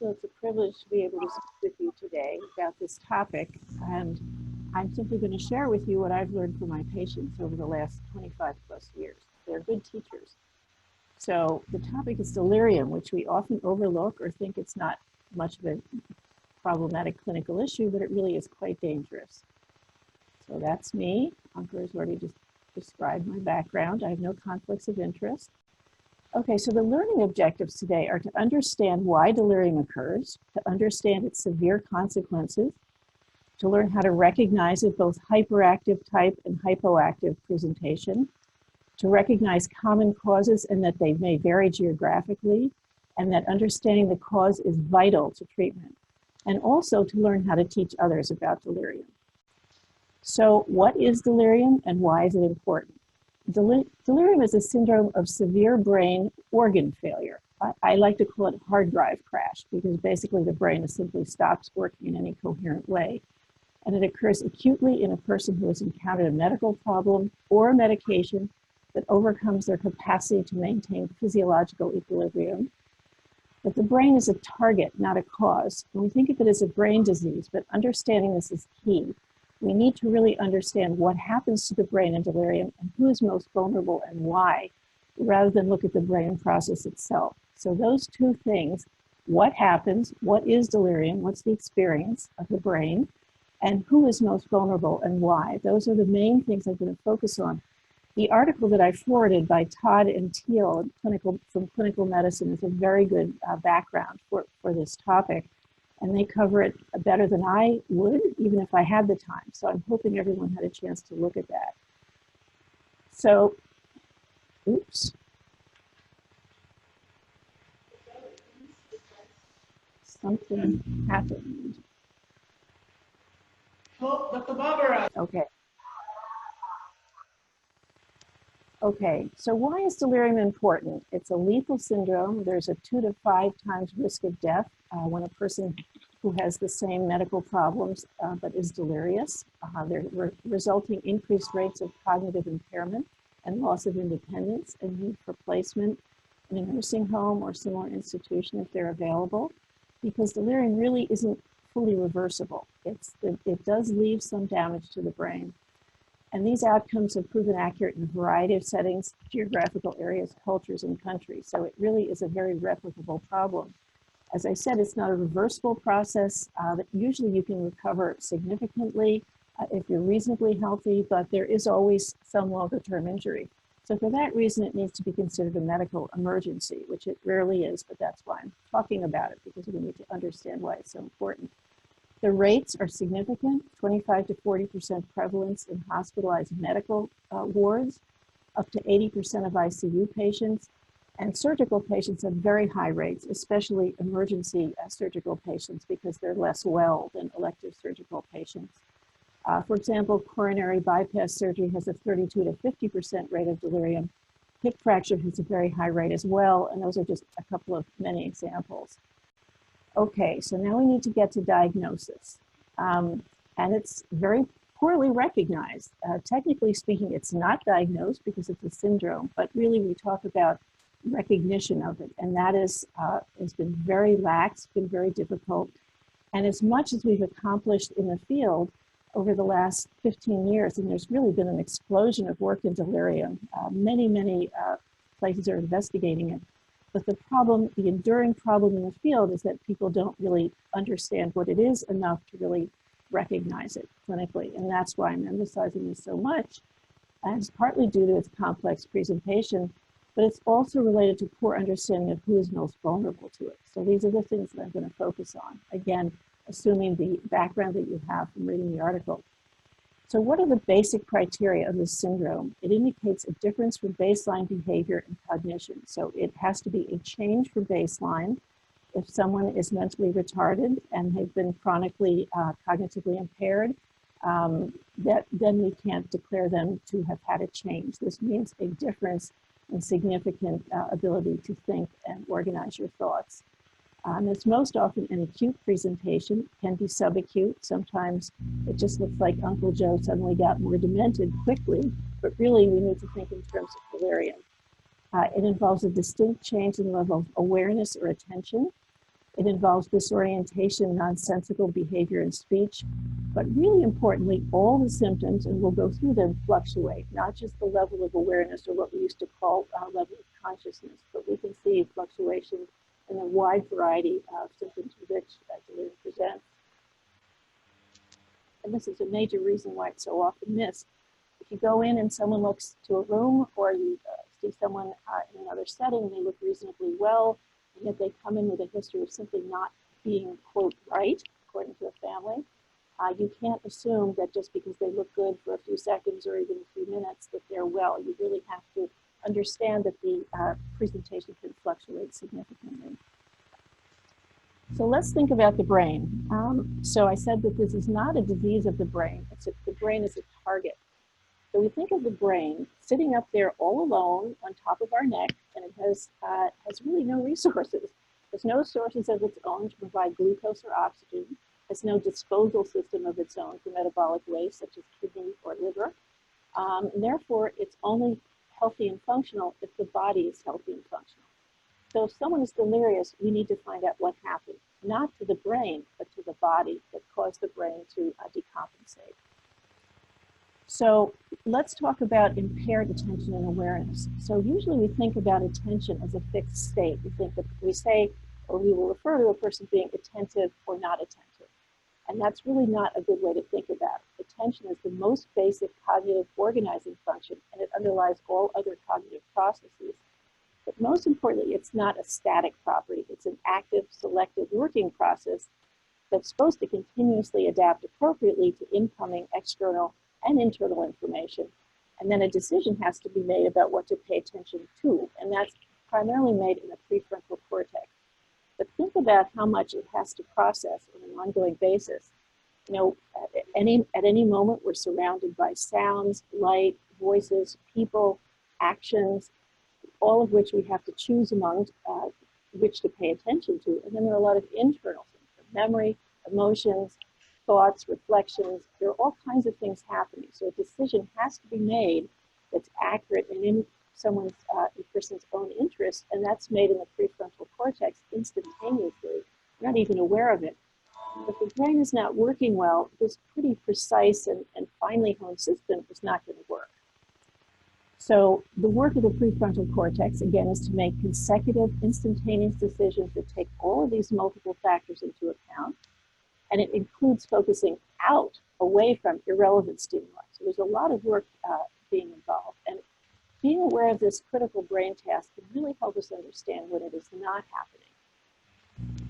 So it's a privilege to be able to speak with you today about this topic. And I'm simply going to share with you what I've learned from my patients over the last 25 plus years. They're good teachers. So the topic is delirium, which we often overlook or think it's not much of a problematic clinical issue, but it really is quite dangerous. So that's me. Ankur has already just described my background. I have no conflicts of interest. Okay, so the learning objectives today are to understand why delirium occurs, to understand its severe consequences, to learn how to recognize it, both hyperactive type and hypoactive presentation, to recognize common causes and that they may vary geographically, and that understanding the cause is vital to treatment, and also to learn how to teach others about delirium. So what is delirium and why is it important? Delirium is a syndrome of severe brain organ failure. I like to call it hard drive crash because basically the brain simply stops working in any coherent way. And it occurs acutely in a person who has encountered a medical problem or a medication that overcomes their capacity to maintain physiological equilibrium. But the brain is a target, not a cause. And we think of it as a brain disease, but understanding this is key. We need to really understand what happens to the brain in delirium and who is most vulnerable and why, rather than look at the brain process itself. So those two things, what happens, what is delirium, what's the experience of the brain, and who is most vulnerable and why. Those are the main things I'm going to focus on. The article that I forwarded by Todd and Teal from Clinical Medicine is a very good background for this topic. And they cover it better than I would, even if I had the time. So I'm hoping everyone had a chance to look at that. So, oops. Something happened. Oh, Dr. Barbara. Okay. Okay, so why is delirium important? It's a lethal syndrome. There's a 2 to 5 times risk of death when a person who has the same medical problems but is delirious. There are resulting increased rates of cognitive impairment and loss of independence and need for placement in a nursing home or similar institution if they're available, because delirium really isn't fully reversible. It does leave some damage to the brain. And these outcomes have proven accurate in a variety of settings, geographical areas, cultures, and countries. So it really is a very replicable problem. As I said, it's not a reversible process. But usually you can recover significantly if you're reasonably healthy, but there is always some longer-term injury. So for that reason, it needs to be considered a medical emergency, which it rarely is, but that's why I'm talking about it, because we need to understand why it's so important. The rates are significant, 25 to 40% prevalence in hospitalized medical wards, up to 80% of ICU patients, and surgical patients have very high rates, especially emergency surgical patients, because they're less well than elective surgical patients. For example, coronary bypass surgery has a 32 to 50% rate of delirium. Hip fracture has a very high rate as well, and those are just a couple of many examples. Okay, so now we need to get to diagnosis. And it's very poorly recognized. Technically speaking, it's not diagnosed because it's a syndrome, but really we talk about recognition of it. And that has been very lax, been very difficult. And as much as we've accomplished in the field over the last 15 years, and there's really been an explosion of work in delirium, many places are investigating it. But the problem, the enduring problem in the field is that people don't really understand what it is enough to really recognize it clinically. And that's why I'm emphasizing this so much. And it's partly due to its complex presentation, but it's also related to poor understanding of who is most vulnerable to it. So these are the things that I'm going to focus on. Again, assuming the background that you have from reading the article. So what are the basic criteria of this syndrome? It indicates a difference from baseline behavior and cognition. So it has to be a change from baseline. If someone is mentally retarded and they've been chronically cognitively impaired, then we can't declare them to have had a change. This means a difference in significant ability to think and organize your thoughts. It's most often an acute presentation, can be subacute. Sometimes it just looks like Uncle Joe suddenly got more demented quickly, but really we need to think in terms of delirium. It involves a distinct change in the level of awareness or attention. It involves disorientation, nonsensical behavior and speech, but really importantly, all the symptoms, and we'll go through them, fluctuate, not just the level of awareness or what we used to call level of consciousness, but we can see fluctuation in a wide variety of symptoms which delirium presents. And this is a major reason why it's so often missed. If you go in and someone looks to a room, or you see someone in another setting and they look reasonably well, and yet they come in with a history of simply not being, quote, right, according to a family, you can't assume that just because they look good for a few seconds or even a few minutes that they're well. You really have to understand that the presentation can fluctuate significantly. So let's think about the brain. So I said that this is not a disease of the brain. The brain is a target. So we think of the brain sitting up there all alone on top of our neck, and it has really no resources. There's no sources of its own to provide glucose or oxygen. There's no disposal system of its own for metabolic waste, such as kidney or liver. And therefore, it's only healthy and functional if the body is healthy and functional. So if someone is delirious, we need to find out what happened, not to the brain, but to the body that caused the brain to decompensate. So let's talk about impaired attention and awareness. So usually we think about attention as a fixed state. We say, or we will refer to a person being attentive or not attentive. And that's really not a good way to think about it. Attention is the most basic cognitive organizing function, and it underlies all other cognitive processes. But most importantly, it's not a static property. It's an active, selective working process that's supposed to continuously adapt appropriately to incoming external and internal information. And then a decision has to be made about what to pay attention to, and that's primarily made in the prefrontal cortex. But think about how much it has to process on an ongoing basis. You know, at any moment, we're surrounded by sounds, light, voices, people, actions, all of which we have to choose among which to pay attention to. And then there are a lot of internal things, memory, emotions, thoughts, reflections. There are all kinds of things happening. So a decision has to be made that's accurate and in a person's own interest, and that's made in the prefrontal cortex instantaneously. You're not even aware of it. If the brain is not working well, this pretty precise and finely honed system is not going to work. So the work of the prefrontal cortex, again, is to make consecutive, instantaneous decisions that take all of these multiple factors into account. And it includes focusing out, away from irrelevant stimuli. So there's a lot of work being involved. And being aware of this critical brain task can really help us understand when it is not happening.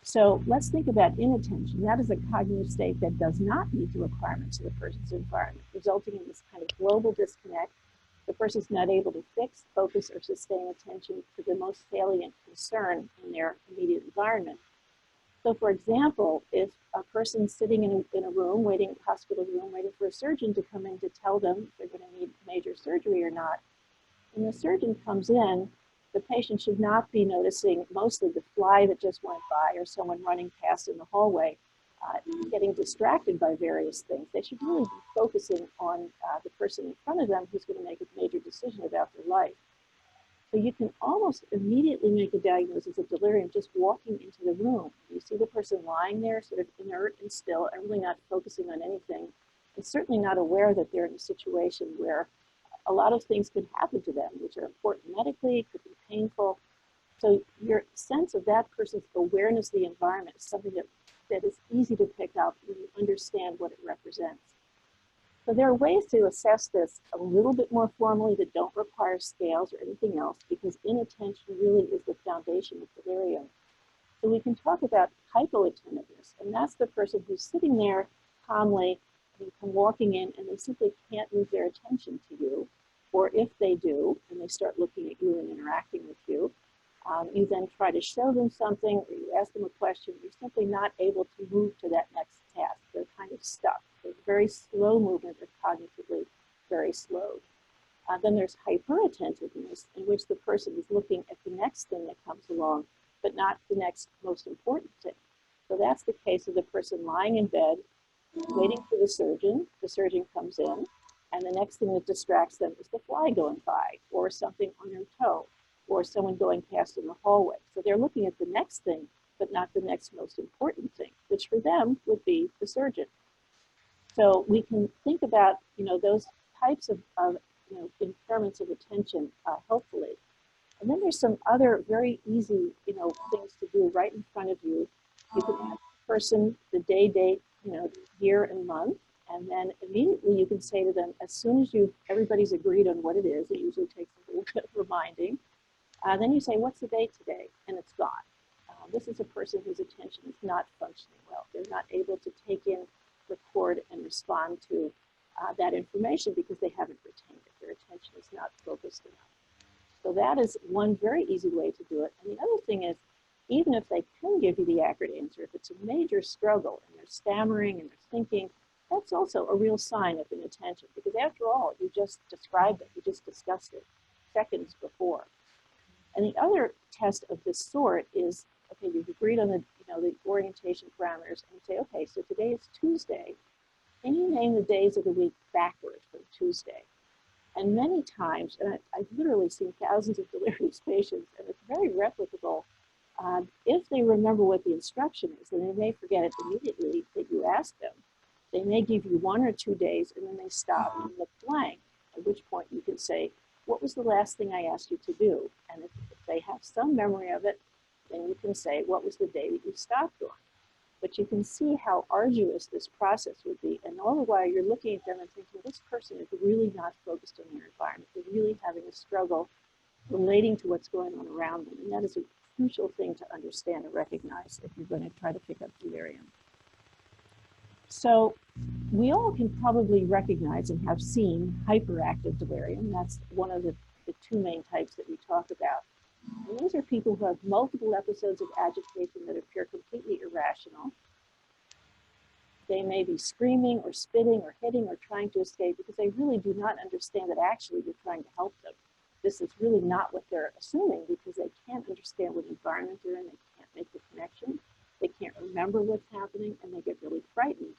So let's think about inattention. That is a cognitive state that does not meet the requirements of the person's environment, resulting in this kind of global disconnect. The person's not able to fix, focus, or sustain attention to the most salient concern in their immediate environment. So for example, if a person's sitting in a room, hospital room, waiting for a surgeon to come in to tell them if they're going to need major surgery or not, when the surgeon comes in, the patient should not be noticing mostly the fly that just went by or someone running past in the hallway, getting distracted by various things. They should really be focusing on the person in front of them who's going to make a major decision about their life. So you can almost immediately make a diagnosis of delirium just walking into the room. You see the person lying there, sort of inert and still, and really not focusing on anything, and certainly not aware that they're in a situation where a lot of things could happen to them, which are important medically, could be painful. So your sense of that person's awareness of the environment is something that is easy to pick up when you understand what it represents. So there are ways to assess this a little bit more formally that don't require scales or anything else, because inattention really is the foundation of delirium. So we can talk about hypoattentiveness, and that's the person who's sitting there calmly, and you come walking in and they simply can't move their attention to you, or if they do, and they start looking at you and interacting with you, you then try to show them something, or you ask them a question, you're simply not able to move to that next task. They're kind of stuck. There's very slow movement, or cognitively very slow. Then there's hyperattentiveness, in which the person is looking at the next thing that comes along, but not the next most important thing. So that's the case of the person lying in bed, waiting for the surgeon comes in, and the next thing that distracts them is the fly going by, or something on their toe, or someone going past in the hallway. So they're looking at the next thing, but not the next most important thing, which for them would be the surgeon. So we can think about, those types of impairments of attention, hopefully. And then there's some other very easy, things to do right in front of you. You can ask the person the day, date, year and month, and then immediately you can say to them, as soon as everybody's agreed on what it is, it usually takes a little bit of reminding, then you say, what's the date today? And it's gone. This is a person whose attention is not functioning well. They're not able to take in, record, and respond to that information because they haven't retained it. Their attention is not focused enough. So that is one very easy way to do it. And the other thing is, even if they can give you the accurate answer, if it's a major struggle and they're stammering and they're thinking, that's also a real sign of inattention, because after all, you just described it, you just discussed it seconds before. And the other test of this sort is, okay, you've agreed on the orientation parameters, and you say, okay, so today is Tuesday. Can you name the days of the week backwards from Tuesday? And many times, and I've literally seen thousands of delirious patients, and it's very replicable. If they remember what the instruction is, then they may forget it immediately that you asked them. They may give you 1 or 2 days, and then they stop and look blank, at which point you can say, what was the last thing I asked you to do? And if they have some memory of it, then you can say, what was the day that you stopped on? But you can see how arduous this process would be. And all the while you're looking at them and thinking, this person is really not focused on their environment. They're really having a struggle relating to what's going on around them. And that is a crucial thing to understand and recognize if you're going to try to pick up delirium. So we all can probably recognize and have seen hyperactive delirium. That's one of the 2 main types that we talk about. And these are people who have multiple episodes of agitation that appear completely irrational. They may be screaming or spitting or hitting or trying to escape because they really do not understand that actually you're trying to help them. This is really not what they're assuming because they can't understand what environment they're in. They can't make the connection. They can't remember what's happening, and they get really frightened.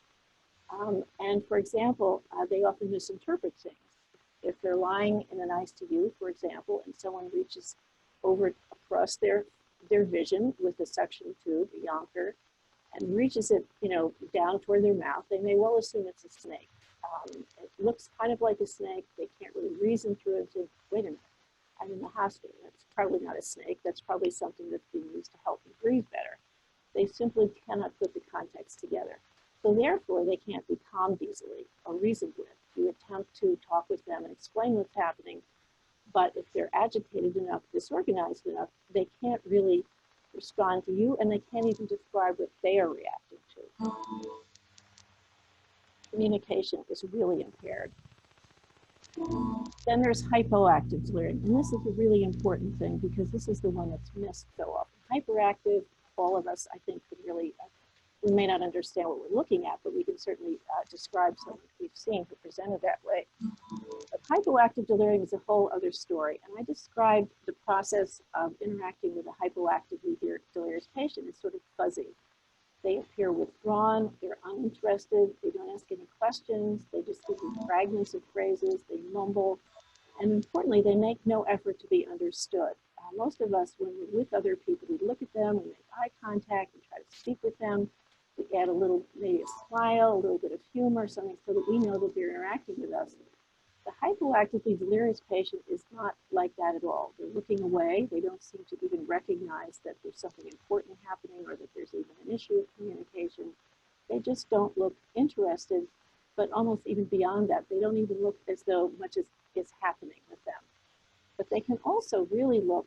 And for example, they often misinterpret things. If they're lying in an ICU, for example, and someone reaches over across their vision with a suction tube, a yonker, and reaches it, down toward their mouth, they may well assume it's a snake. It looks kind of like a snake. They can't really reason through it and say, wait a minute, I'm in the hospital. That's probably not a snake. That's probably something that's being used to help me breathe better. They simply cannot put the context together. So therefore, they can't be calmed easily or reasoned with. You attempt to talk with them and explain what's happening, but if they're agitated enough, disorganized enough, they can't really respond to you, and they can't even describe what they are reacting to. Communication is really impaired. Then there's hypoactive delirium, and this is a really important thing because this is the one that's missed so often. Hyperactive, all of us, I think, can really, we may not understand what we're looking at, but we can certainly describe someone we've seen who presented that way. But hypoactive delirium is a whole other story, and I described the process of interacting with a hypoactively delirious patient as sort of fuzzy. They appear withdrawn, they're uninterested, they don't ask any questions, they just give you fragments of phrases, they mumble, and importantly, they make no effort to be understood. Most of us, when we're with other people, we look at them, we make eye contact, we try to speak with them, we add a little, maybe a smile, a little bit of humor, something so that we know that they're interacting with us. The hypoactively delirious patient is not like that at all. They're looking away. They don't seem to even recognize that there's something important happening or that there's even an issue of communication. They just don't look interested, but almost even beyond that, they don't even look as though much is happening with them. But they can also really look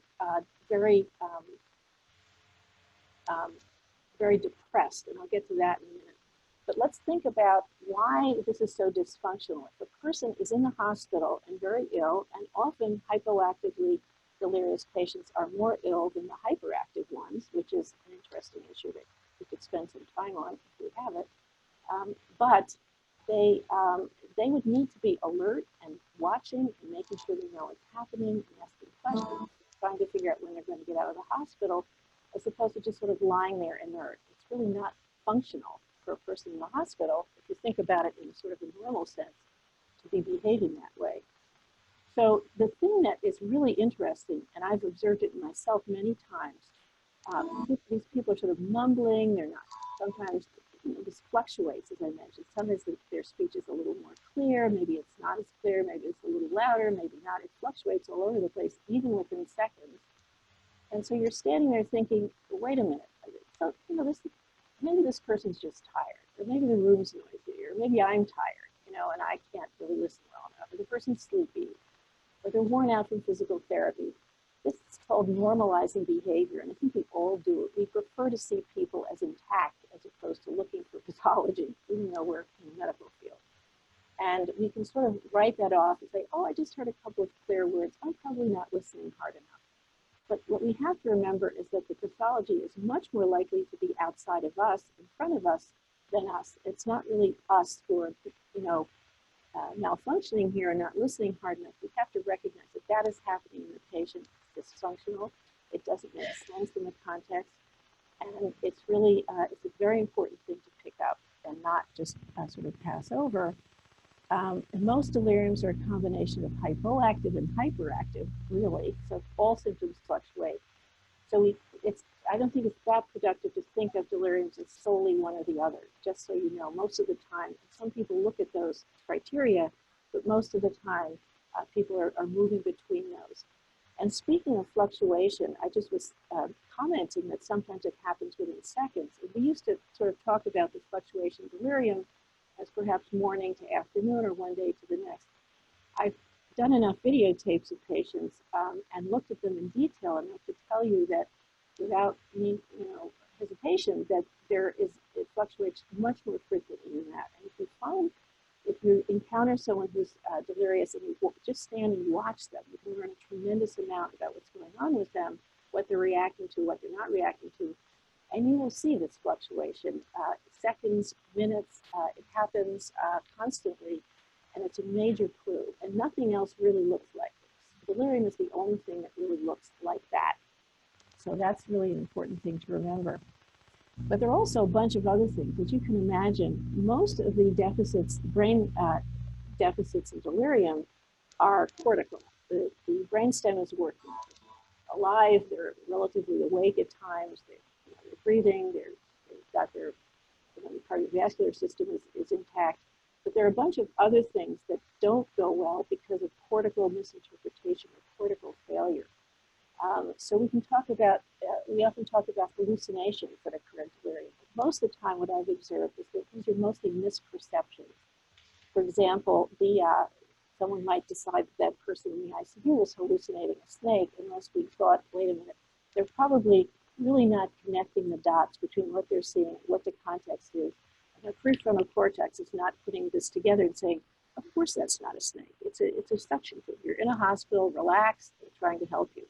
very depressed, and I'll get to that in a minute. But let's think about why this is so dysfunctional. If a person is in the hospital and very ill, and often hypoactively delirious patients are more ill than the hyperactive ones, which is an interesting issue that we could spend some time on if we have it. But they would need to be alert and watching and making sure they know what's happening and asking questions, trying to figure out when they're going to get out of the hospital, as opposed to just sort of lying there inert. It's really not functional for a person in the hospital, if you think about it in a sort of a normal sense, to be behaving that way. So the thing that is really interesting, and I've observed it myself many times, These people are sort of mumbling, they're not, sometimes this fluctuates, as I mentioned. Sometimes their speech is a little more clear, maybe it's not as clear, maybe it's a little louder, maybe not. It fluctuates all over the place, even within seconds. And so you're standing there thinking, wait a minute, so, maybe this person's just tired, or maybe the room's noisy, or maybe I'm tired, and I can't really listen well enough, or the person's sleepy, or they're worn out from physical therapy. This is called normalizing behavior, and I think we all do it. We prefer to see people as intact as opposed to looking for pathology, even though we're in the medical field. And we can sort of write that off and say, oh, I just heard a couple of clear words. I'm probably not listening hard enough. But what we have to remember is that the pathology is much more likely to be outside of us, in front of us, than us. It's not really us who are, malfunctioning here and not listening hard enough. We have to recognize that that is happening in the patient. It's dysfunctional. It doesn't make sense in the context. And it's really, it's a very important thing to pick up and not just sort of pass over. And most deliriums are a combination of hypoactive and hyperactive, really. So all symptoms fluctuate. So I don't think it's that productive to think of deliriums as solely one or the other, just so you know. Most of the time, some people look at those criteria, but most of the time, people are moving between those. And speaking of fluctuation, I just was commenting that sometimes it happens within seconds. And we used to sort of talk about the fluctuation delirium as perhaps morning to afternoon or one day to the next. I've done enough videotapes of patients and looked at them in detail enough to tell you that without any hesitation that it fluctuates much more frequently than that. And if you encounter someone who's delirious and you just stand and watch them, you can learn a tremendous amount about what's going on with them, what they're reacting to, what they're not reacting to. And you will see this fluctuation, seconds, minutes, it happens constantly, and it's a major clue. And nothing else really looks like this. Delirium is the only thing that really looks like that. So that's really an important thing to remember. But there are also a bunch of other things that you can imagine. Most of the deficits, brain deficits in delirium are cortical. The brainstem is working. Alive, they're relatively awake at times, they're breathing, they've got their cardiovascular system is intact. But there are a bunch of other things that don't go well because of cortical misinterpretation or cortical failure. So we can talk about, we often talk about hallucinations that occur in delirium. But most of the time what I've observed is that these are mostly misperceptions. For example, someone might decide that person in the ICU was hallucinating a snake unless we thought, wait a minute, they're probably really not connecting the dots between what they're seeing and what the context is. And the prefrontal cortex is not putting this together and saying, of course that's not a snake. It's a suction foot. You're in a hospital, relaxed, they're trying to help you.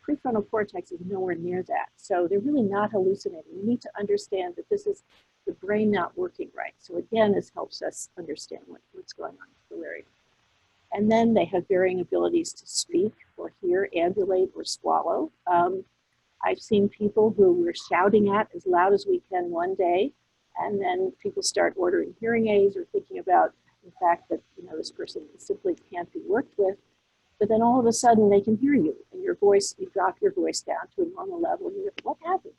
Prefrontal cortex is nowhere near that. So they're really not hallucinating. We need to understand that this is the brain not working right. So again, this helps us understand what's going on with delirium. And then they have varying abilities to speak or hear, ambulate, or swallow. I've seen people who we're shouting at as loud as we can one day, and then people start ordering hearing aids or thinking about the fact that this person simply can't be worked with. But then all of a sudden they can hear you, and your voice, you drop your voice down to a normal level, and you go, what happened?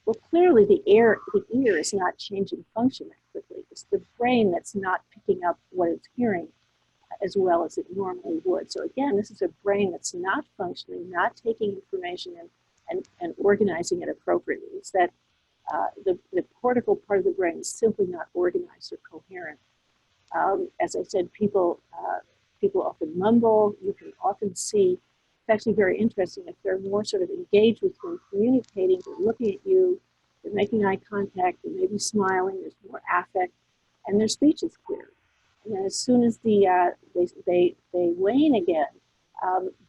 Well, clearly the ear is not changing function that quickly. It's the brain that's not picking up what it's hearing as well as it normally would. So again, this is a brain that's not functioning, not taking information and organizing it appropriately. It's that the cortical part of the brain is simply not organized or coherent. As I said, people often mumble. You can often see, it's actually very interesting, if they're more sort of engaged with you, communicating, they're looking at you, they're making eye contact, they may be smiling, there's more affect, and their speech is clear. And then as soon as they wane again,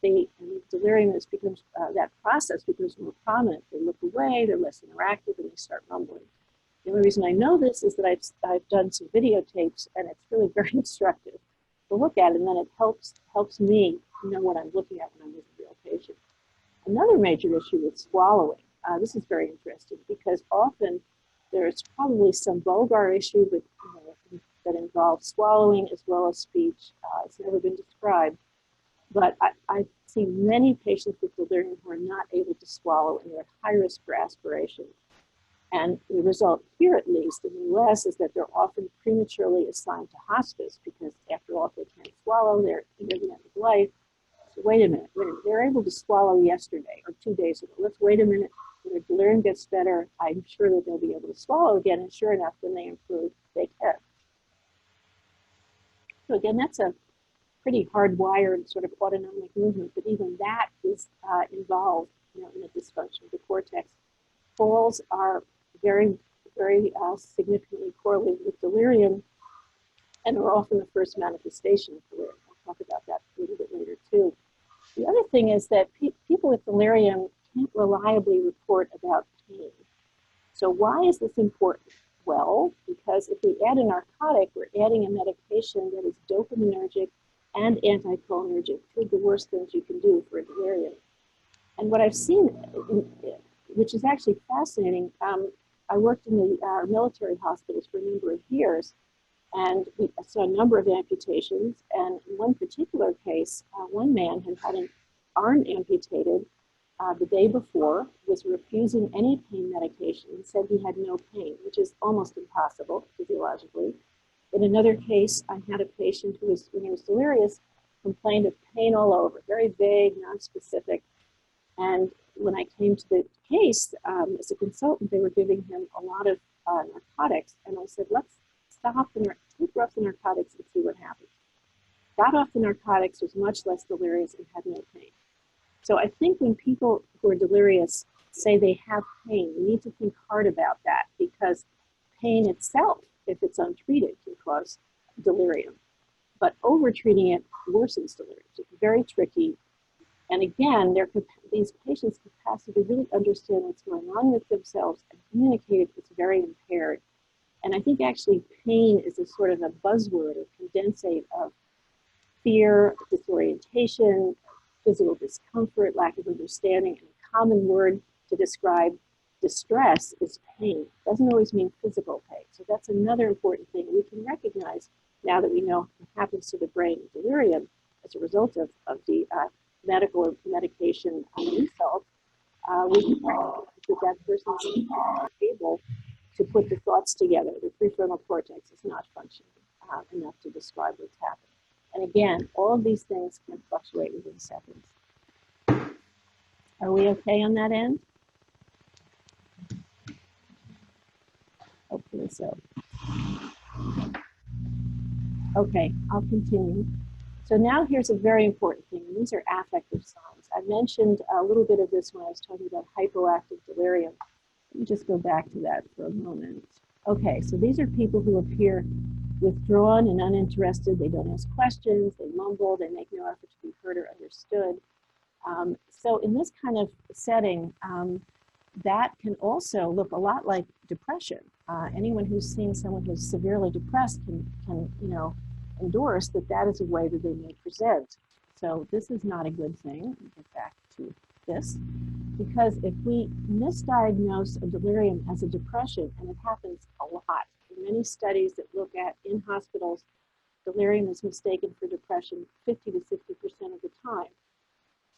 the delirium becomes, that process becomes more prominent. They look away, they're less interactive, and they start mumbling. The only reason I know this is that I've done some videotapes, and it's really very instructive to look at, and then it helps me know what I'm looking at when I'm with a real patient. Another major issue is swallowing. This is very interesting because often there's probably some vulgar issue with, that involves swallowing as well as speech. It's never been described, but I've see many patients with delirium who are not able to swallow and they're at high risk for aspiration. And the result here, at least in the US, is that they're often prematurely assigned to hospice because, after all, if they can't swallow, they're near the end of life. So wait a minute, they're able to swallow yesterday or 2 days ago. Let's wait a minute. When their delirium gets better, I'm sure that they'll be able to swallow again. And sure enough, when they improve, they can. So again, that's a pretty hardwired sort of autonomic movement, but even that is involved, in a dysfunction of the cortex. Falls are very, very significantly correlated with delirium and are often the first manifestation of delirium. I'll talk about that a little bit later too. The other thing is that people with delirium can't reliably report about pain. So why is this important? Well, because if we add a narcotic, we're adding a medication that is dopaminergic and anticholinergic, two of the worst things you can do for a delirium. And what I've seen, which is actually fascinating, I worked in the military hospitals for a number of years, and we saw a number of amputations. And in one particular case, one man had had an arm amputated the day before, was refusing any pain medication and said he had no pain, which is almost impossible physiologically. In another case, I had a patient who was, when he was delirious, complained of pain all over, very vague, non-specific. And when I came to the case, as a consultant, they were giving him a lot of narcotics. And I said, let's stop and take her off the narcotics and see what happens. Got off the narcotics, was much less delirious and had no pain. So I think when people who are delirious say they have pain, we need to think hard about that, because pain itself, if it's untreated, can cause delirium. But over-treating it worsens delirium. So it's very tricky. And again, these patients' capacity to really understand what's going on with themselves and communicate is very impaired. And I think actually pain is a sort of a buzzword or condensate of fear, disorientation, physical discomfort, lack of understanding. And a common word to describe distress is pain. It doesn't always mean physical pain. So that's another important thing we can recognize now that we know what happens to the brain in delirium as a result of the medical or medication insult. We can recognize that person is not able to put the thoughts together. The prefrontal cortex is not functioning enough to describe what's happening. And again, all of these things can fluctuate within seconds. Are we okay on that end? Hopefully so. Okay, I'll continue. So now here's a very important thing, and these are affective signs. I mentioned a little bit of this when I was talking about hypoactive delirium. Let me just go back to that for a moment. Okay, so these are people who appear withdrawn and uninterested. They don't ask questions, they mumble, they make no effort to be heard or understood. So in this kind of setting, that can also look a lot like depression. Anyone who's seen someone who's severely depressed can endorse that that is a way that they may present. So this is not a good thing. We'll get back to this, because if we misdiagnose a delirium as a depression, and it happens a lot, in many studies that look at in hospitals, delirium is mistaken for depression 50 to 60% of the time.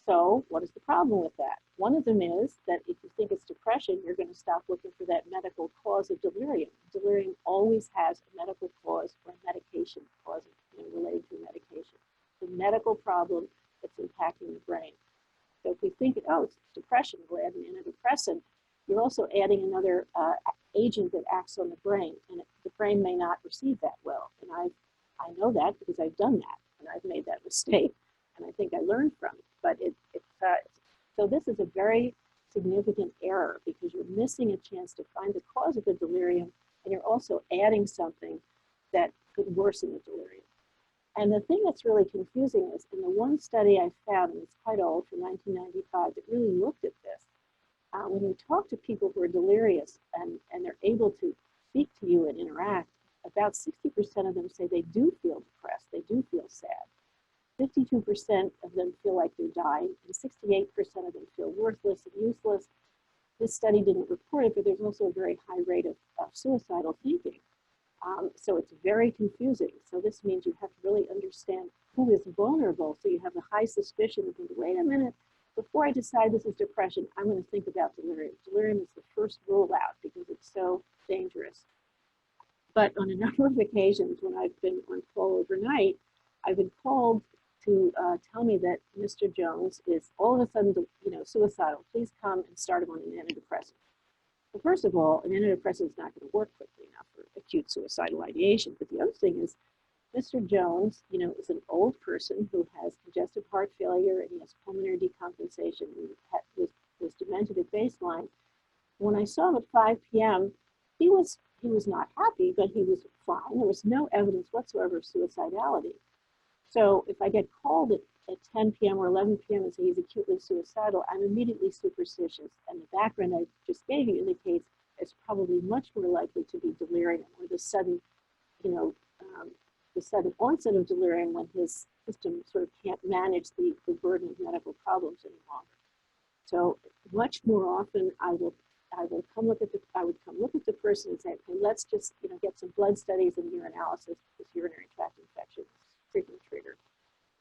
So what is the problem with that? One of them is that if you think it's depression, you're going to stop looking for that medical cause of delirium. Delirium always has a medical cause or a medication cause related to a medication. The medical problem that's impacting the brain. So if we think, oh, it's depression, we'll add an antidepressant, you're also adding another agent that acts on the brain, and the brain may not receive that well. And I know that because I've done that, and I've made that mistake, and I think I learned from it. But so this is a very significant error, because you're missing a chance to find the cause of the delirium, and you're also adding something that could worsen the delirium. And the thing that's really confusing is, in the one study I found, and it's quite old, from 1995, that really looked at this, when you talk to people who are delirious and they're able to speak to you and interact, about 60% of them say they do feel depressed, they do feel sad. 52% of them feel like they're dying, and 68% of them feel worthless and useless. This study didn't report it, but there's also a very high rate of suicidal thinking. So it's very confusing. So this means you have to really understand who is vulnerable. So you have a high suspicion of, wait a minute, before I decide this is depression, I'm going to think about delirium. Delirium is the first rule out because it's so dangerous. But on a number of occasions when I've been on call overnight, I've been called to tell me that Mr. Jones is all of a sudden, suicidal. Please come and start him on an antidepressant. Well, first of all, an antidepressant is not going to work quickly enough for acute suicidal ideation. But the other thing is, Mr. Jones, is an old person who has congestive heart failure and he has pulmonary decompensation and was demented at baseline. When I saw him at 5 p.m., he was not happy, but he was fine. There was no evidence whatsoever of suicidality. So if I get called at 10 p.m. or 11 p.m. and say he's acutely suicidal, I'm immediately superstitious. And the background I just gave you indicates it's probably much more likely to be delirium or the sudden, the sudden onset of delirium when his system sort of can't manage the burden of medical problems any longer. So much more often I would come look at the person and say, okay, let's just get some blood studies and urinalysis because urinary tract infection is a frequent trigger.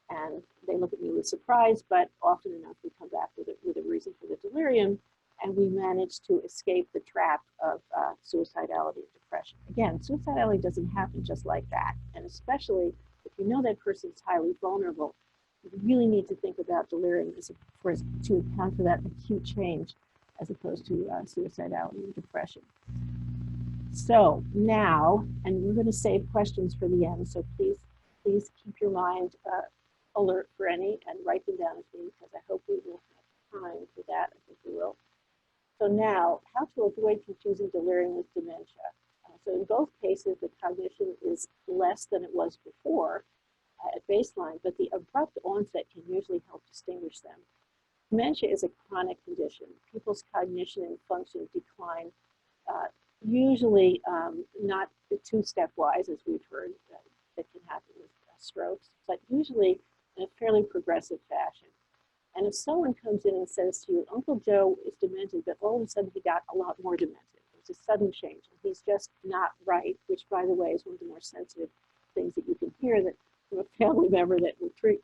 And they look at me with surprise, but often enough we come back with a reason for the delirium, and we manage to escape the trap of suicidality and depression. Again, suicidality doesn't happen just like that, and especially if you know that person's highly vulnerable, you really need to think about delirium to account for that acute change as opposed to suicidality and depression. So now, and we're going to save questions for the end, so please keep your mind alert for any and write them down with me because I hope we will have time for that. I think we will. So now, how to avoid confusing delirium with dementia. So in both cases, the cognition is less than it was before at baseline, but the abrupt onset can usually help distinguish them. Dementia is a chronic condition. People's cognition and function decline, usually not the two-step-wise, as we've heard, that can happen with strokes, but usually in a fairly progressive fashion. And if someone comes in and says to you, Uncle Joe is demented, but all of a sudden he got a lot more demented, it's a sudden change, and he's just not right, which, by the way, is one of the more sensitive things that you can hear that from a family member that will treat,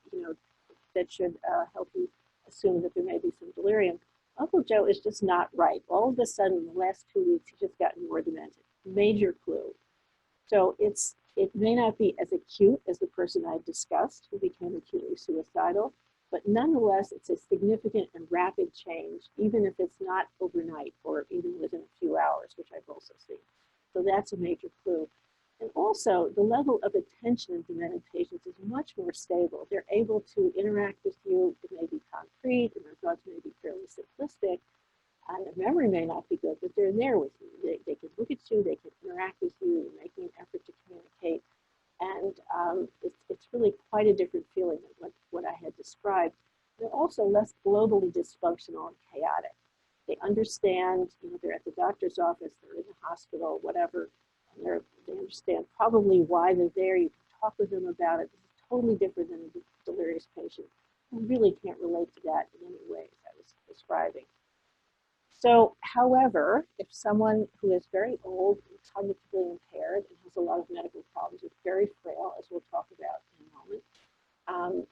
that should help you assume that there may be some delirium. Uncle Joe is just not right. All of a sudden, in the last 2 weeks, he's just gotten more demented. Major clue. So it may not be as acute as the person I discussed who became acutely suicidal, but nonetheless, it's a significant and rapid change, even if it's not overnight or even within a few hours, which I've also seen. So that's a major clue. And also, the level of attention in demented patients is much more stable. They're able to interact with you. It may be concrete, and their thoughts may be fairly simplistic, and their memory may not be good, but they're there with you. They can look at you, they can interact with you, they're making an effort to communicate. And it's really quite a different feeling than what I had described. They're also less globally dysfunctional and chaotic. They understand, they're at the doctor's office, they're in the hospital, whatever, and they understand probably why they're there. You can talk with them about it. This is totally different than a delirious patient who really can't relate to that in any way, as I was describing. So, however, if someone who is very old and cognitively impaired and has a lot of medical problems, is very frail, as we'll talk about in a moment,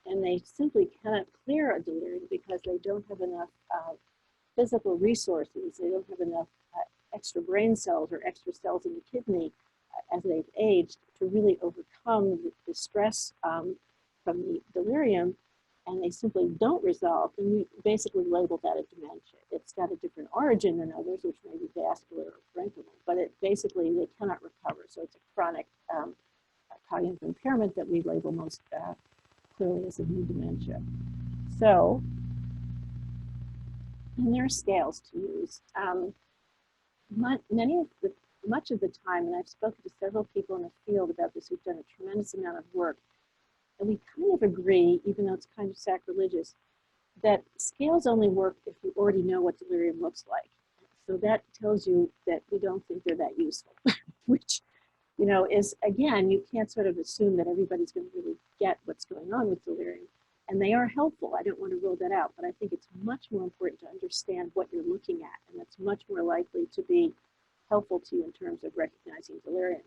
and they simply cannot clear a delirium because they don't have enough physical resources, they don't have enough extra brain cells or extra cells in the kidney as they've aged to really overcome the stress from the delirium, and they simply don't resolve, then we basically label that a dementia. It's got a different origin than others, which may be vascular or parenchymal, but it basically, they cannot recover. So it's a chronic cognitive impairment that we label most clearly as a new dementia. So, and there are scales to use. Much of the time, and I've spoken to several people in the field about this who've done a tremendous amount of work, and we kind of agree, even though it's kind of sacrilegious, that scales only work if you already know what delirium looks like. So that tells you that we don't think they're that useful, which, is, again, you can't sort of assume that everybody's going to really get what's going on with delirium. And they are helpful. I don't want to rule that out, but I think it's much more important to understand what you're looking at, and that's much more likely to be helpful to you in terms of recognizing delirium.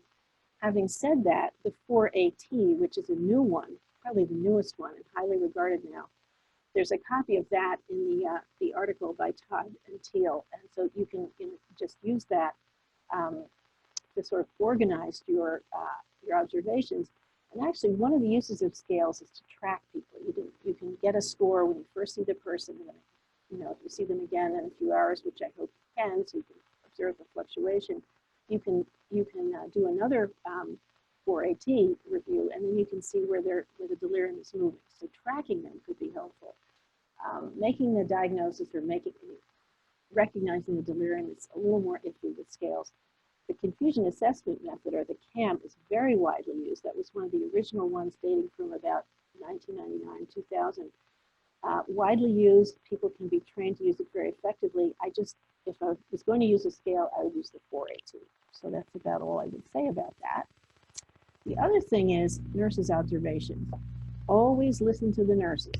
Having said that, the 4AT, which is a new one, probably the newest one and highly regarded now. There's a copy of that in the article by Todd and Teal, and so you can just use that to sort of organize your observations. And actually, one of the uses of scales is to track people. You can get a score when you first see the person, and then, if you see them again in a few hours, which I hope you can, so you can observe the fluctuation. You can do another 4AT review, and then you can see where the delirium is moving. So tracking them could be helpful. Making the diagnosis or recognizing the delirium is a little more iffy with scales. The confusion assessment method, or the CAM, is very widely used. That was one of the original ones dating from about 1999, 2000. Widely used, people can be trained to use it very effectively. If I was going to use a scale, I would use the 4AT. So that's about all I would say about that. The other thing is nurses' observations. Always listen to the nurses.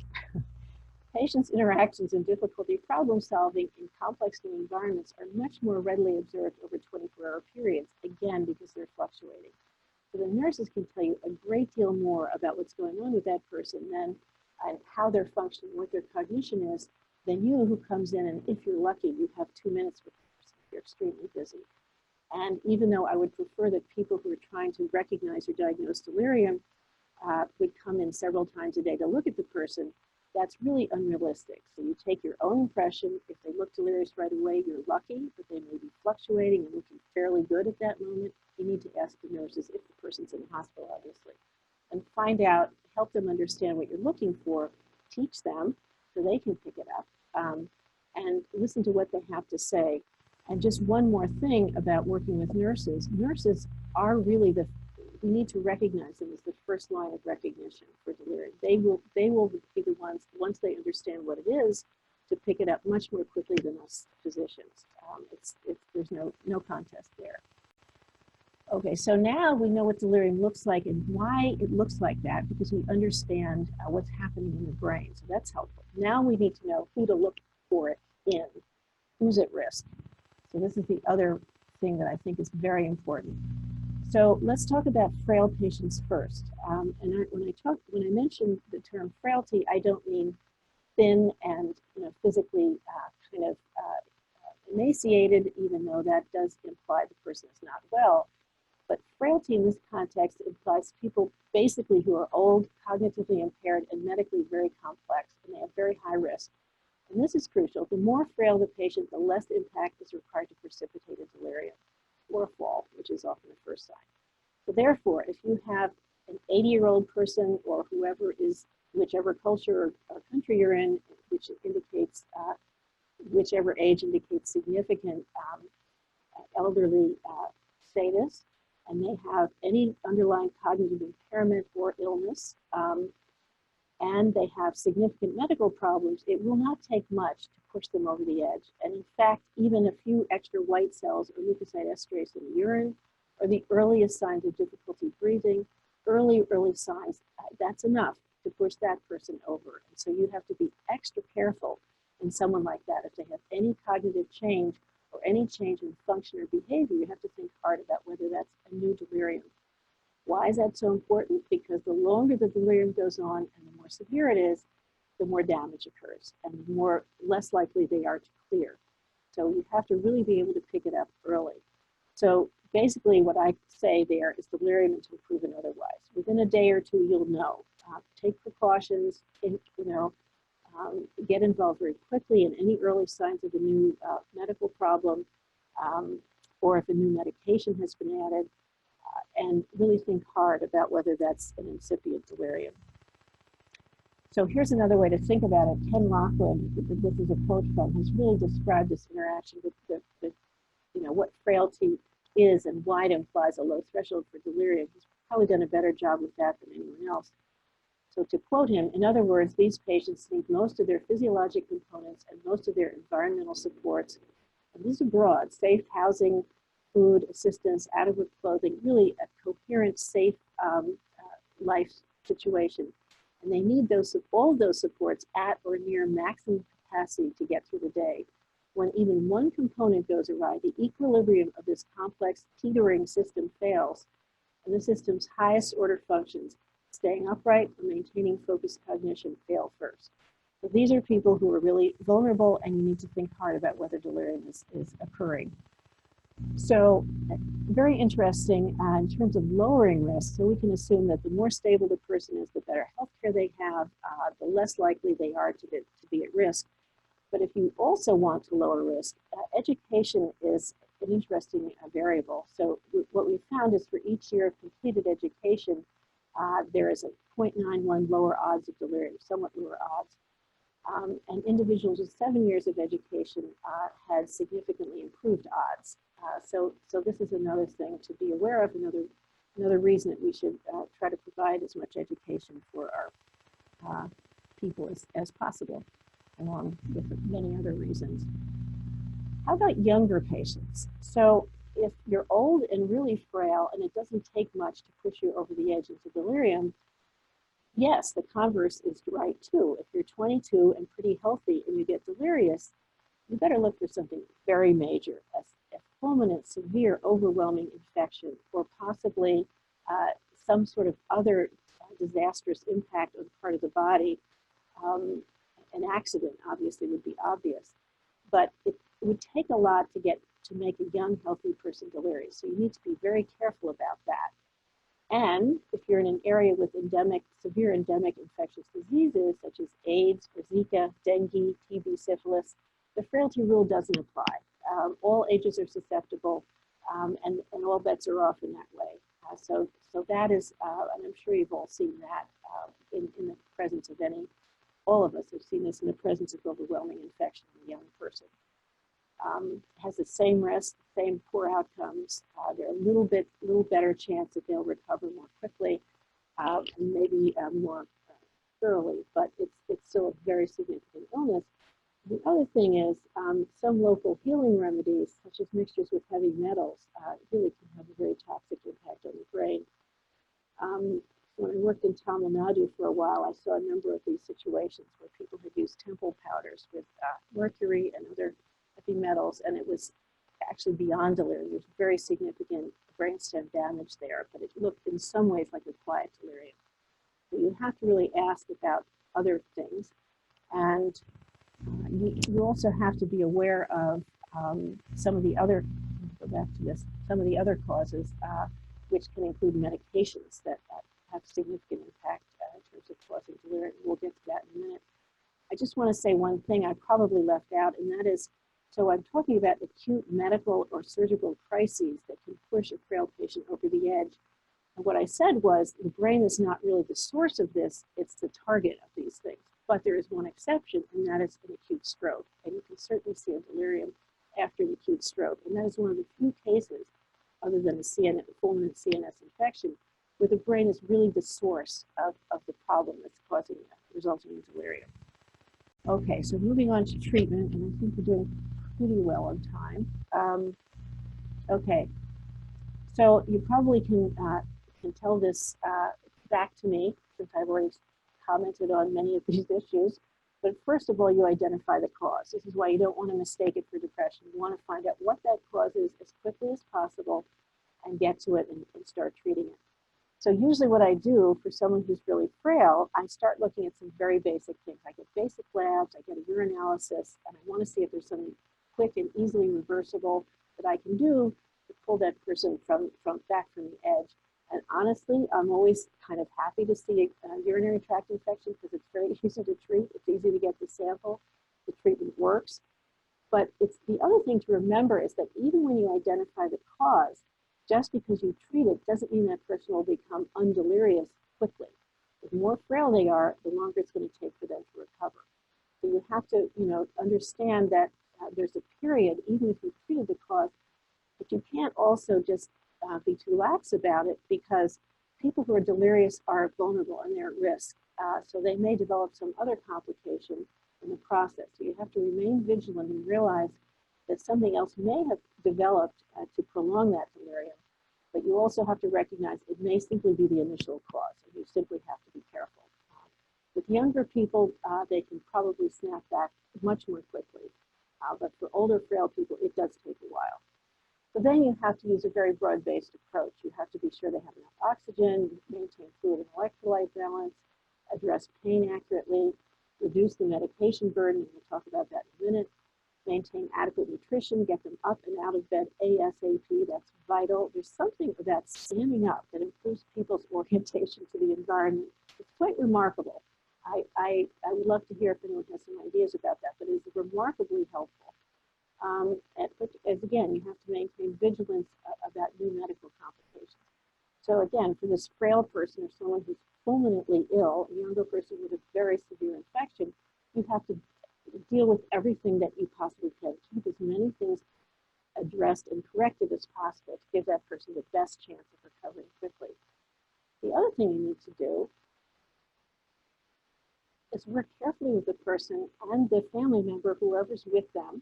Patients' interactions and difficulty problem solving in complex new environments are much more readily observed over 24-hour periods, again, because they're fluctuating. So the nurses can tell you a great deal more about what's going on with that person and how they're functioning, what their cognition is, than you, who comes in, and if you're lucky, you have 2 minutes with the person if you're extremely busy. And even though I would prefer that people who are trying to recognize or diagnose delirium would come in several times a day to look at the person, that's really unrealistic. So you take your own impression. If they look delirious right away, you're lucky, but they may be fluctuating and looking fairly good at that moment. You need to ask the nurses, if the person's in the hospital, obviously, and find out, help them understand what you're looking for, teach them so they can pick it up, and listen to what they have to say. And just one more thing about working with nurses. Nurses are really we need to recognize them as the first line of recognition for delirium. They will be the ones, once they understand what it is, to pick it up much more quickly than us physicians. There's no contest there. Okay, so now we know what delirium looks like and why it looks like that, because we understand what's happening in the brain. So that's helpful. Now we need to know who to look for it in, who's at risk. So this is the other thing that I think is very important. So let's talk about frail patients first. When I mention the term frailty, I don't mean thin and physically emaciated, even though that does imply the person is not well. But frailty in this context implies people basically who are old, cognitively impaired, and medically very complex, and they have very high risk. And this is crucial. The more frail the patient, the less impact is required to precipitate a delirium or a fall, which is often the first sign. So therefore, if you have an 80-year-old person or whoever is, whichever culture or country you're in, which indicates, whichever age indicates significant elderly status, and they have any underlying cognitive impairment or illness, and they have significant medical problems, it will not take much to push them over the edge. And in fact, even a few extra white cells or leukocyte esterase in the urine are the earliest signs of difficulty breathing, early signs, that's enough to push that person over. And so you have to be extra careful in someone like that. If they have any cognitive change or any change in function or behavior, you have to think hard about whether that's a new delirium. Why is that so important? Because the longer the delirium goes on and the more severe it is, the more damage occurs and the less likely they are to clear. So you have to really be able to pick it up early. So basically what I say there is delirium until proven otherwise. Within a day or two, you'll know. Take precautions, get involved very quickly in any early signs of a new medical problem, or if a new medication has been added, and really think hard about whether that's an incipient delirium. So here's another way to think about it. Ken Lachlan, this is a quote from, has really described this interaction with what frailty is and why it implies a low threshold for delirium. He's probably done a better job with that than anyone else. So to quote him, in other words, these patients need most of their physiologic components and most of their environmental supports. And these are broad: safe housing, food, assistance, adequate clothing, really a coherent, safe life situation. And they need all of those supports at or near maximum capacity to get through the day. When even one component goes awry, the equilibrium of this complex teetering system fails, and the system's highest order functions staying upright or maintaining focused cognition fail first. So these are people who are really vulnerable, and you need to think hard about whether delirium is occurring. So very interesting in terms of lowering risk. So we can assume that the more stable the person is, the better healthcare they have, the less likely they are to be at risk. But if you also want to lower risk, education is an interesting variable. So what we found is for each year of completed education, there is a 0.91 lower odds of delirium, somewhat lower odds. And individuals with 7 years of education had significantly improved odds. So this is another thing to be aware of, another reason that we should try to provide as much education for our people as possible, along with many other reasons. How about younger patients? So if you're old and really frail and it doesn't take much to push you over the edge into delirium, yes, the converse is right too. If you're 22 and pretty healthy and you get delirious, you better look for something very major, a fulminant, severe, overwhelming infection, or possibly some sort of other disastrous impact on part of the body. An accident obviously would be obvious, but it would take a lot to make a young, healthy person delirious. So you need to be very careful about that. And if you're in an area with severe endemic infectious diseases such as AIDS or Zika, dengue, TB, syphilis, the frailty rule doesn't apply. All ages are susceptible, and all bets are off in that way. So that is, and I'm sure you've all seen that in the presence of all of us have seen this in the presence of overwhelming infection in a young person. Has the same risk, same poor outcomes. They're a little better chance that they'll recover more quickly and maybe more thoroughly, but it's still a very significant illness. The other thing is some local healing remedies, such as mixtures with heavy metals, really can have a very toxic impact on the brain. When I worked in Tamil Nadu for a while, I saw a number of these situations where people had used temple powders with mercury and other heavy metals, and it was actually beyond delirium. There was very significant brainstem damage there, but it looked in some ways like a quiet delirium. So you have to really ask about other things, and you also have to be aware of some of the other, go back to this, some of the other causes, which can include medications that have significant impact in terms of causing delirium. We'll get to that in a minute. I just want to say one thing I probably left out, and that is, so I'm talking about acute medical or surgical crises that can push a frail patient over the edge. And what I said was the brain is not really the source of this, it's the target of these things. But there is one exception, and that is an acute stroke. And you can certainly see a delirium after an acute stroke. And that is one of the few cases, other than a fulminant CNS infection, where the brain is really the source of the problem that's resulting in delirium. Okay, so moving on to treatment, and I think we're doing pretty well on time. Okay, so you probably can tell this back to me, since I've already commented on many of these issues. But first of all, you identify the cause. This is why you don't want to mistake it for depression. You want to find out what that cause is as quickly as possible and get to it and start treating it. So usually what I do for someone who's really frail, I start looking at some very basic things. I get basic labs, I get a urinalysis, and I want to see if there's something quick and easily reversible that I can do to pull that person back from the edge. And honestly, I'm always kind of happy to see a urinary tract infection because it's very easy to treat. It's easy to get the sample. The treatment works. But it's the other thing to remember is that even when you identify the cause, just because you treat it doesn't mean that person will become undelirious quickly. The more frail they are, the longer it's going to take for them to recover. So you have to, understand that there's a period, even if you've treated the cause, but you can't also just be too lax about it, because people who are delirious are vulnerable and they're at risk. So they may develop some other complication in the process. So you have to remain vigilant and realize that something else may have developed to prolong that delirium. But you also have to recognize it may simply be the initial cause, and you simply have to be careful. With younger people, they can probably snap back much more quickly. But for older, frail people, it does take a while. So then you have to use a very broad-based approach. You have to be sure they have enough oxygen, maintain fluid and electrolyte balance, address pain accurately, reduce the medication burden, we'll talk about that in a minute, maintain adequate nutrition, get them up and out of bed ASAP, that's vital. There's something about standing up that improves people's orientation to the environment. It's quite remarkable. I would love to hear if anyone has some ideas about that, but it's remarkably helpful. As again, you have to maintain vigilance about new medical complications. So again, for this frail person or someone who's permanently ill, a younger person with a very severe infection, you have to deal with everything that you possibly can. Keep as many things addressed and corrected as possible to give that person the best chance of recovering quickly. The other thing you need to do is work carefully with the person and the family member, whoever's with them,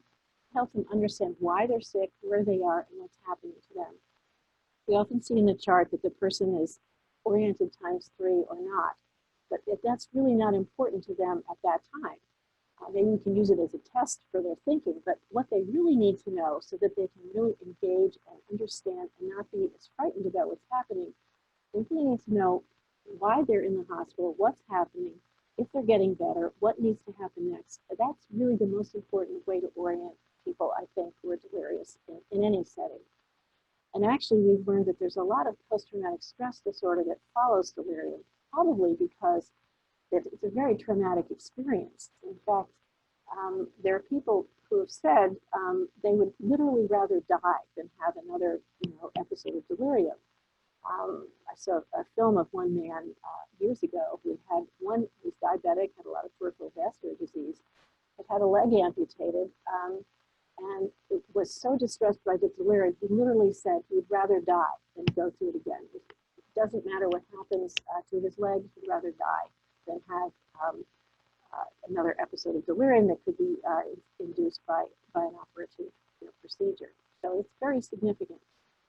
help them understand why they're sick, where they are, and what's happening to them. We often see in the chart that the person is oriented ×3 or not, but if that's really not important to them at that time. Maybe we can use it as a test for their thinking, but what they really need to know so that they can really engage and understand and not be as frightened about what's happening, they really need to know why they're in the hospital, what's happening, if they're getting better, what needs to happen next. That's really the most important way to orient people, I think, who are delirious in any setting. And actually, we've learned that there's a lot of post-traumatic stress disorder that follows delirium, probably because it's a very traumatic experience. In fact, there are people who have said they would literally rather die than have another, episode of delirium. I saw a film of one man years ago who was diabetic, had a lot of peripheral vascular disease, had a leg amputated, and it was so distressed by the delirium, he literally said he would rather die than go through it again. It doesn't matter what happens to his leg, he'd rather die than have another episode of delirium that could be induced by an operative procedure. So it's very significant.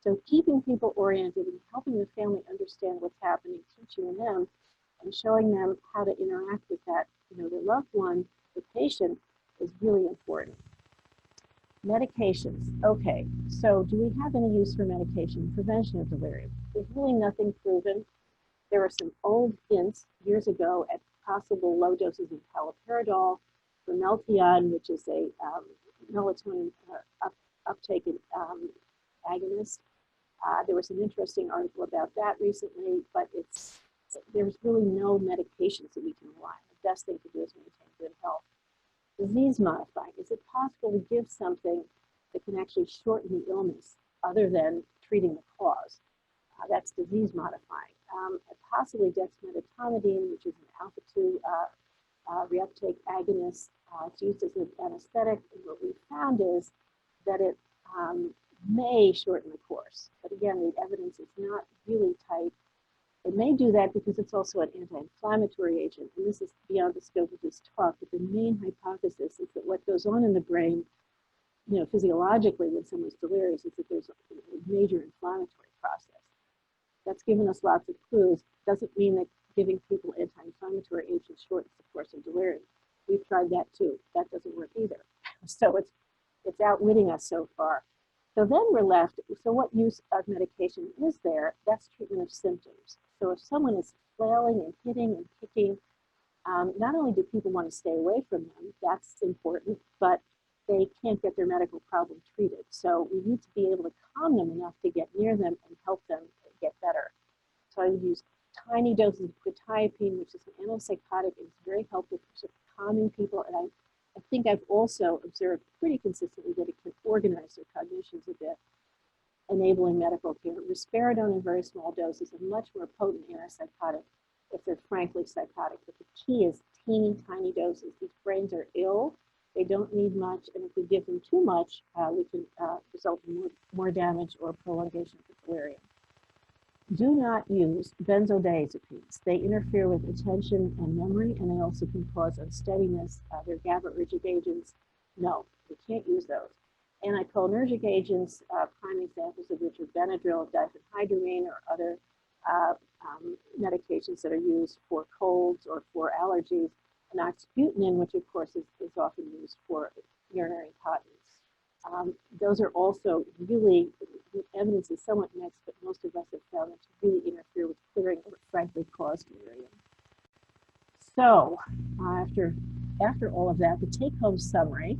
So keeping people oriented and helping the family understand what's happening, teaching them and showing them how to interact with that, their loved one, the patient, is really important. Medications. Okay, so do we have any use for medication prevention of delirium? There's really nothing proven. There were some old hints years ago at possible low doses of haloperidol, formeltion, which is a melatonin uptake agonist. There was an interesting article about that recently, but there's really no medications that we can rely on. The best thing to do is maintain good health. Disease modifying. Is it possible to give something that can actually shorten the illness other than treating the cause? That's disease modifying. Possibly dexmedetomidine, which is an alpha-2 reuptake agonist. It's used as an anesthetic, and what we found is that it may shorten the course. But again, the evidence is not really tight. It may do that because it's also an anti-inflammatory agent, and this is beyond the scope of this talk, but the main hypothesis is that what goes on in the brain, physiologically when someone's delirious is that there's a major inflammatory process. That's given us lots of clues. Doesn't mean that giving people anti-inflammatory agents shortens the course of delirium. We've tried that too. That doesn't work either. So it's outwitting us so far. So then we're left, so what use of medication is there? That's treatment of symptoms. So if someone is flailing and hitting and kicking, not only do people want to stay away from them, that's important, but they can't get their medical problem treated. So we need to be able to calm them enough to get near them and help them get better. So I would use tiny doses of quetiapine, which is an antipsychotic, and it's very helpful for calming people. And I think I've also observed pretty consistently that it can organize their cognitions a bit, enabling medical care. Risperidone in very small doses are much more potent antipsychotic if they're frankly psychotic. But the key is teeny tiny doses. These brains are ill. They don't need much, and if we give them too much, we can result in more damage or prolongation of delirium. Do not use benzodiazepines. They interfere with attention and memory, and they also can cause unsteadiness. They're GABAergic agents. No, we can't use those. Anticholinergic agents, prime examples of which are Benadryl, diphenhydramine, or other medications that are used for colds or for allergies, and oxybutynin, which of course is often used for urinary incontinence. Those are also really, the evidence is somewhat mixed, but most of us have found them to really interfere with clearing or frankly cause delirium. So after all of that, the take-home summary: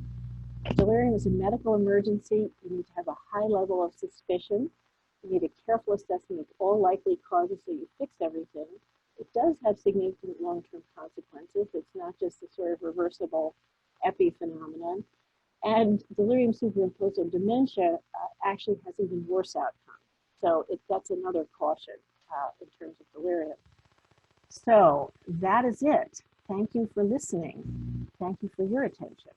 delirium is a medical emergency. You need to have a high level of suspicion. You need a careful assessment of all likely causes so you fix everything. It does have significant long-term consequences. It's not just a sort of reversible epiphenomenon. And delirium superimposed on dementia actually has even worse outcomes. So that's another caution in terms of delirium. So that is it. Thank you for listening. Thank you for your attention.